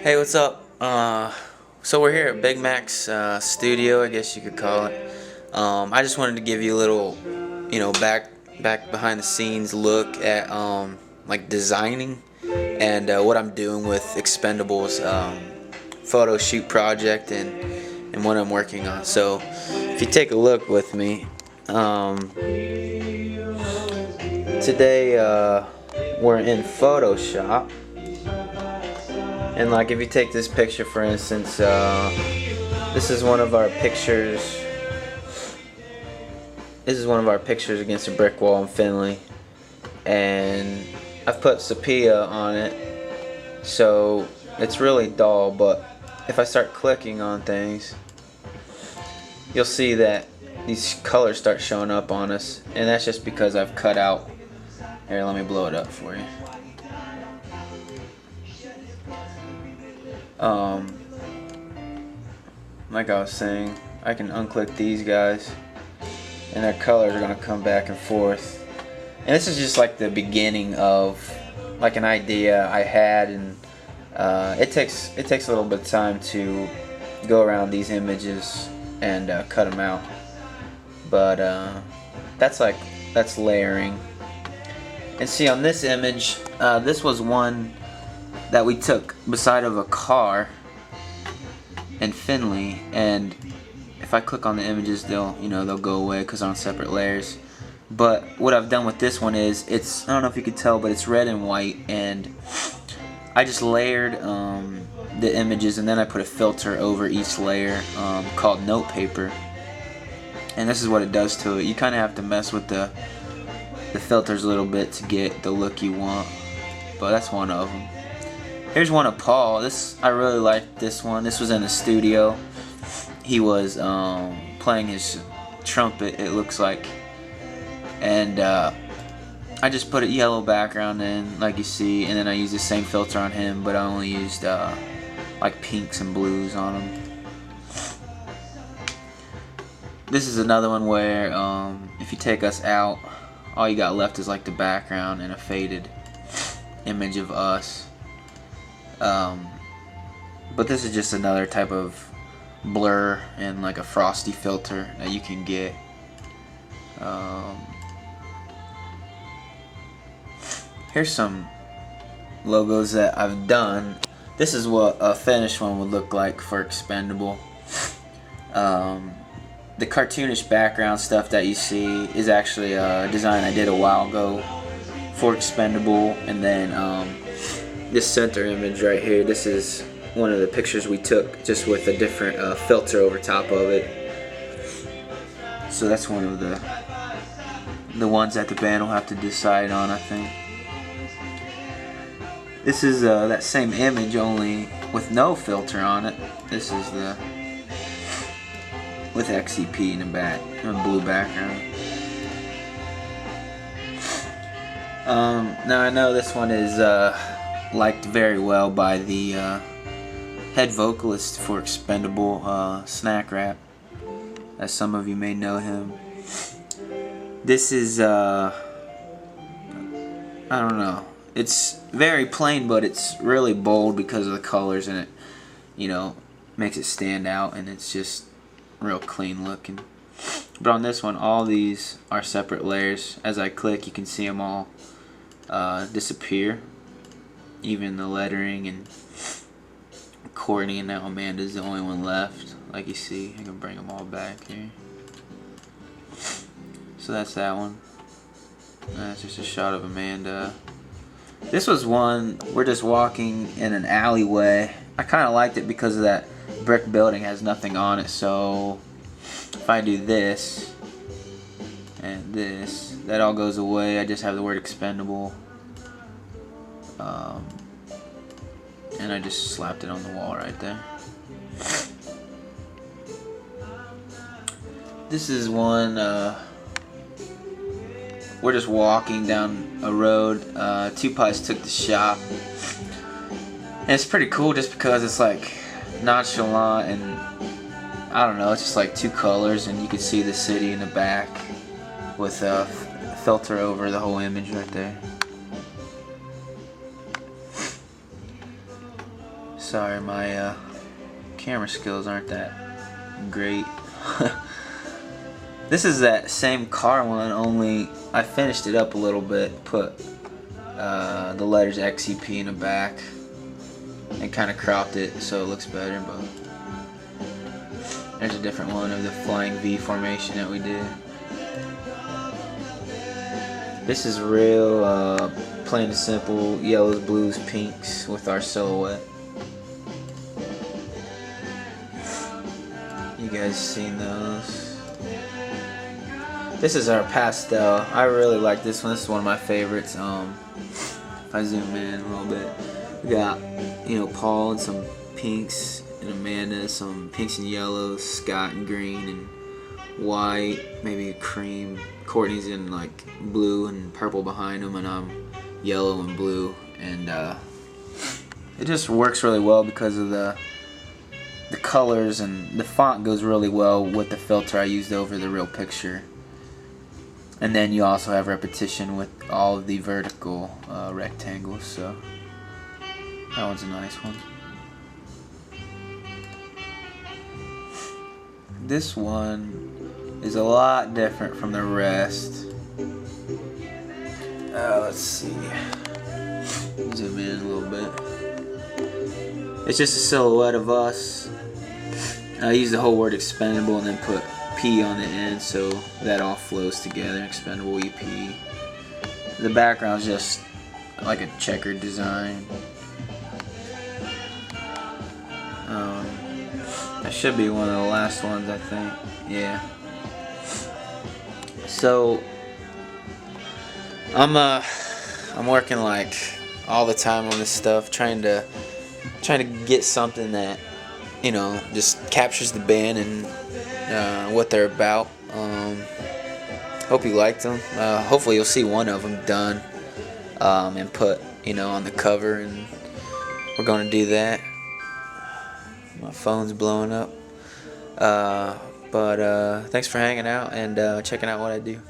Hey, what's up? So we're here at Big Mac's studio, I guess you could call it. I just wanted to give you a little, back behind the scenes look at like designing and what I'm doing with Xpendable's photo shoot project and what I'm working on. So if you take a look with me, today we're in Photoshop. And like if you take this picture for instance, this is one of our pictures. This is one of our pictures against a brick wall in Finley, and I've put sepia on it, so it's really dull. But if I start clicking on things, you'll see that these colors start showing up on us, and that's just because I've cut out. Here, let me blow it up for you. Like I was saying, I can unclick these guys and their colors are going to come back and forth. And this is just like the beginning of like an idea I had, and it takes a little bit of time to go around these images and cut them out. But that's layering. And see, on this image, this was one that we took beside of a car in Finley, and if I click on the images, they'll go away because they're on separate layers. But what I've done with this one is I don't know if you could tell, but it's red and white, and I just layered the images, and then I put a filter over each layer called note paper, and this is what it does to it. You kind of have to mess with the filters a little bit to get the look you want, but that's one of them. Here's one of Paul. I really liked this one. This was in the studio. He was playing his trumpet, it looks like, and I just put a yellow background in, like you see, and then I used the same filter on him, but I only used like pinks and blues on him. This is another one where if you take us out, all you got left is like the background and a faded image of us. But this is just another type of blur and like a frosty filter that you can get. Here's some logos that I've done. This is what a finished one would look like for Xpendable. The cartoonish background stuff that you see is actually a design I did a while ago for Xpendable, and then this center image right here, this is one of the pictures we took just with a different filter over top of it. So that's one of the ones that the band will have to decide on, I think. This is that same image, only with no filter on it. This is with XCP in the back, a blue background. Now I know this one is liked very well by the head vocalist for Xpendable, Snack Rap, as some of you may know him. This is I don't know, it's very plain, but it's really bold because of the colors, and it makes it stand out, and it's just real clean looking. But on this one, all these are separate layers. As I click, you can see them all disappear, even the lettering and Courtney, and now Amanda's the only one left. Like you see, I can bring them all back here. So that's that one. That's just a shot of Amanda. This was one, we're just walking in an alleyway. I kind of liked it because of that brick building has nothing on it, so if I do this and this, that all goes away. I just have the word Xpendable, and I just slapped it on the wall right there. This is one, we're just walking down a road. Two Pies took the shot, and it's pretty cool just because it's like nonchalant, and I don't know, it's just like two colors, and you can see the city in the back with a filter over the whole image right there. Sorry, my camera skills aren't that great. This is that same car one, only I finished it up a little bit, put the letters XEP in the back and kind of cropped it so it looks better, but there's a different one of the flying V formation that we did. This is real plain and simple yellows, blues, pinks with our silhouette. You guys seen those? This is our pastel. I really like this one. This is one of my favorites. If I zoom in a little bit, we got, you know, Paul and some pinks, and Amanda some pinks and yellows, Scott and green and white, maybe cream. Courtney's in like blue and purple behind him, and I'm yellow and blue. And it just works really well because of the colors, and the font goes really well with the filter I used over the real picture. And then you also have repetition with all of the vertical rectangles, so that one's a nice one. This one is a lot different from the rest. Let's see. Zoom in a little bit. It's just a silhouette of us. I use the whole word expendable and then put P on the end so that all flows together. Xpendable EP. The background is just like a checkered design. That should be one of the last ones, I think. Yeah. So I'm working like all the time on this stuff, trying to get something that, you know, just captures the band and what they're about. Hope you liked them. Hopefully you'll see one of them done and put, you know, on the cover, and we're gonna do that. My phone's blowing up. But thanks for hanging out and checking out what I do.